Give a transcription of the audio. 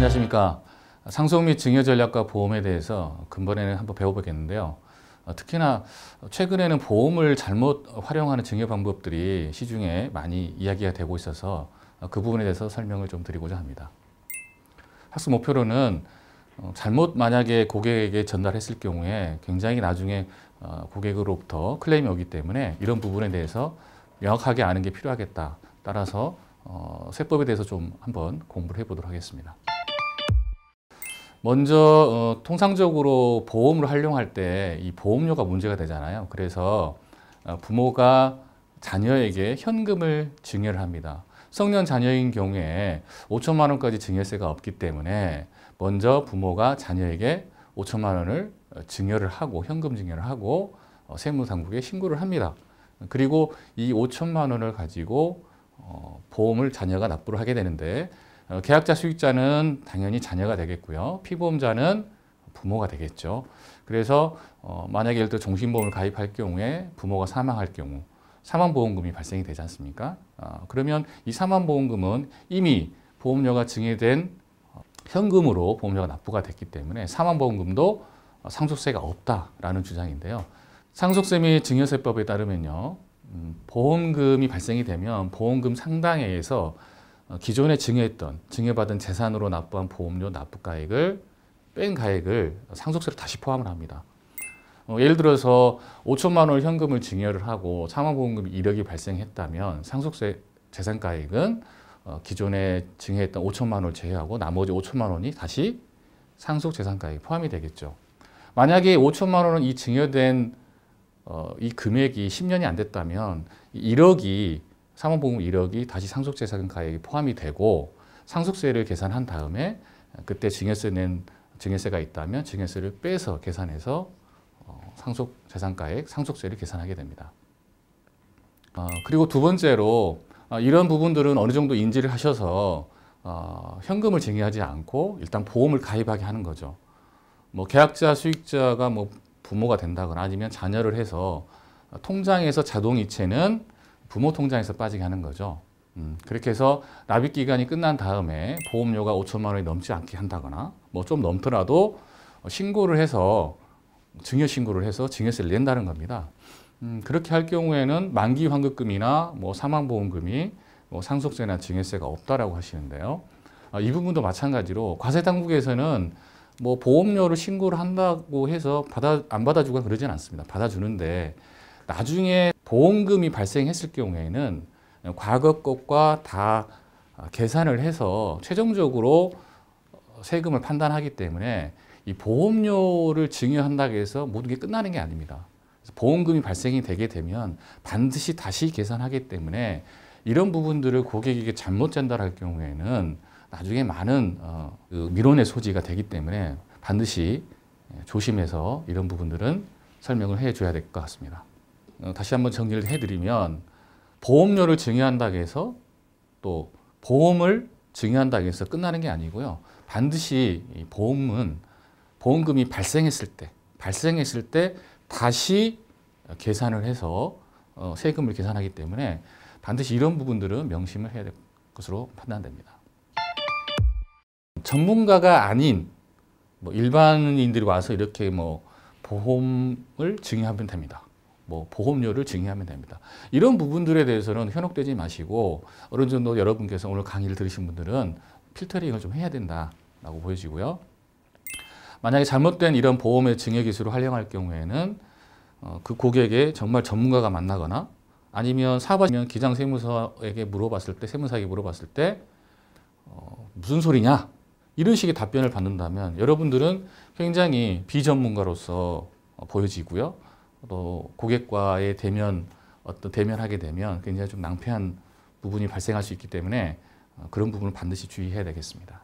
안녕하십니까. 상속 및 증여 전략과 보험에 대해서 근본에는 한번 배워보겠는데요. 특히나 최근에는 보험을 잘못 활용하는 증여 방법들이 시중에 많이 이야기가 되고 있어서 그 부분에 대해서 설명을 좀 드리고자 합니다. 학습 목표로는 잘못 만약에 고객에게 전달했을 경우에 굉장히 나중에 고객으로부터 클레임이 오기 때문에 이런 부분에 대해서 명확하게 아는 게 필요하겠다. 따라서 세법에 대해서 좀 한번 공부를 해보도록 하겠습니다. 먼저 통상적으로 보험을 활용할 때 이 보험료가 문제가 되잖아요. 그래서 부모가 자녀에게 현금을 증여를 합니다. 성년 자녀인 경우에 5천만 원까지 증여세가 없기 때문에 먼저 부모가 자녀에게 5천만 원을 증여를 하고 현금 증여를 하고 세무당국에 신고를 합니다. 그리고 이 5천만 원을 가지고 보험을 자녀가 납부를 하게 되는데 계약자 수익자는 당연히 자녀가 되겠고요. 피보험자는 부모가 되겠죠. 그래서 만약에 예를 들어 종신보험을 가입할 경우에 부모가 사망할 경우 사망보험금이 발생이 되지 않습니까? 그러면 이 사망보험금은 이미 보험료가 증여된 현금으로 보험료가 납부가 됐기 때문에 사망보험금도 상속세가 없다라는 주장인데요. 상속세 및 증여세법에 따르면요. 보험금이 발생이 되면 보험금 상당에 의해서 기존에 증여받은 재산으로 납부한 보험료 납부가액을 뺀 가액을 상속세로 다시 포함을 합니다. 예를 들어서 5천만 원 현금을 증여를 하고 사망보험금이 1억이 발생했다면 상속세 재산가액은 기존에 증여했던 5천만 원을 제외하고 나머지 5천만 원이 다시 상속재산가액에 포함이 되겠죠. 만약에 5천만 원은 이 증여된 이 금액이 10년이 안 됐다면 1억이 사망보험 1억이 다시 상속재산가액에 포함이 되고 상속세를 계산한 다음에 그때 증여세가 있다면 증여세를 빼서 계산해서 상속재산가액, 상속세를 계산하게 됩니다. 그리고 두 번째로 이런 부분들은 어느 정도 인지를 하셔서 현금을 증여하지 않고 일단 보험을 가입하게 하는 거죠. 뭐 계약자, 수익자가 뭐 부모가 된다거나 아니면 자녀를 해서 통장에서 자동이체는 부모 통장에서 빠지게 하는 거죠. 그렇게 해서 납입 기간이 끝난 다음에 보험료가 5천만 원이 넘지 않게 한다거나 뭐 좀 넘더라도 신고를 해서 증여 신고를 해서 증여세를 낸다는 겁니다. 그렇게 할 경우에는 만기 환급금이나 뭐 사망보험금이 뭐 상속세나 증여세가 없다라고 하시는데요. 이 부분도 마찬가지로 과세 당국에서는 뭐 보험료를 신고를 한다고 해서 안 받아주거나 그러진 않습니다. 받아주는데 나중에 보험금이 발생했을 경우에는 과거 것과 다 계산을 해서 최종적으로 세금을 판단하기 때문에 이 보험료를 증여한다고 해서 모든 게 끝나는 게 아닙니다. 보험금이 발생이 되게 되면 반드시 다시 계산하기 때문에 이런 부분들을 고객에게 잘못 전달할 경우에는 나중에 많은 미론의 소지가 되기 때문에 반드시 조심해서 이런 부분들은 설명을 해줘야 될 것 같습니다. 다시 한번 정리를 해드리면 보험료를 증여한다고 해서 또 보험을 증여한다고 해서 끝나는 게 아니고요. 반드시 이 보험금이 발생했을 때 다시 계산을 해서 세금을 계산하기 때문에 반드시 이런 부분들은 명심을 해야 될 것으로 판단됩니다. 전문가가 아닌 뭐 일반인들이 와서 이렇게 뭐 보험을 증여하면 됩니다. 뭐 보험료를 증여하면 됩니다. 이런 부분들에 대해서는 현혹되지 마시고 어느 정도 여러분께서 오늘 강의를 들으신 분들은 필터링을 좀 해야 된다라고 보여지고요. 만약에 잘못된 이런 보험의 증여 기술을 활용할 경우에는 그 고객에 정말 전문가가 만나거나 아니면 사업하시면 기장세무서에게 물어봤을 때 세무사에게 물어봤을 때 무슨 소리냐 이런 식의 답변을 받는다면 여러분들은 굉장히 비전문가로서 보여지고요. 또 고객과의 대면하게 되면 굉장히 좀 낭패한 부분이 발생할 수 있기 때문에 그런 부분을 반드시 주의해야 되겠습니다.